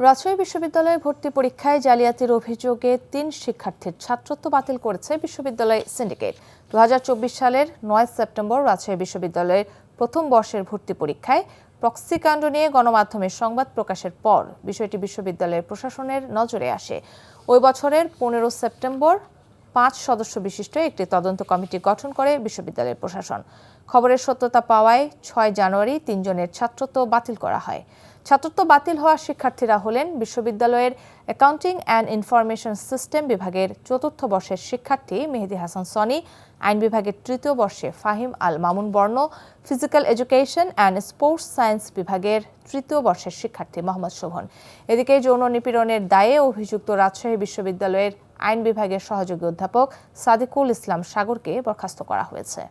রাজশাহী বিশ্ববিদ্যালয়ে ভর্তি পরীক্ষায় জালিয়াতির অভিযোগে ৩ শিক্ষার্থীর ছাত্রত্ব বাতিল করেছে বিশ্ববিদ্যালয় সিন্ডিকেট। ২০২৪ সালের ৯ সেপ্টেম্বর রাজশাহী বিশ্ববিদ্যালয়ের প্রথম বর্ষের ভর্তি পরীক্ষায় প্রক্সি কাণ্ড নিয়ে গণমাধ্যমে সংবাদ প্রকাশের পর বিষয়টি বিশ্ববিদ্যালয়ের প্রশাসনের নজরে আসে। ওই বছরের ১৫ সেপ্টেম্বর ৫ সদস্য বিশিষ্ট একটি তদন্ত কমিটি গঠন করে বিশ্ববিদ্যালয়ের প্রশাসন। খবরের সত্যতা পাওয়ায় ৬ জানুয়ারি ৩ জনের ছাত্রত্ব বাতিল করা হয়। ছাত্রত্ব বাতিল হওয়া শিক্ষার্থীরা হলেন বিশ্ববিদ্যালয়ের অ্যাকাউন্টিং অ্যান্ড ইনফরমেশন সিস্টেম বিভাগের চতুর্থ বর্ষের শিক্ষার্থী মেহেদী হাসান সনি, আইন বিভাগের তৃতীয় বর্ষে ফাহিম আল মামুন বর্ণ, physical education and sports science বিভাগের তৃতীয় বর্ষের শিক্ষার্থী মোহাম্মদ শোভন। এদিকে যৌন নিপীড়নের দায়ে অভিযুক্ত রাজশাহী বিশ্ববিদ্যালয়ের আইন বিভাগের সহযোগী অধ্যাপক সাদিকুল ইসলাম সাগরকে বরখাস্ত করা হয়েছে।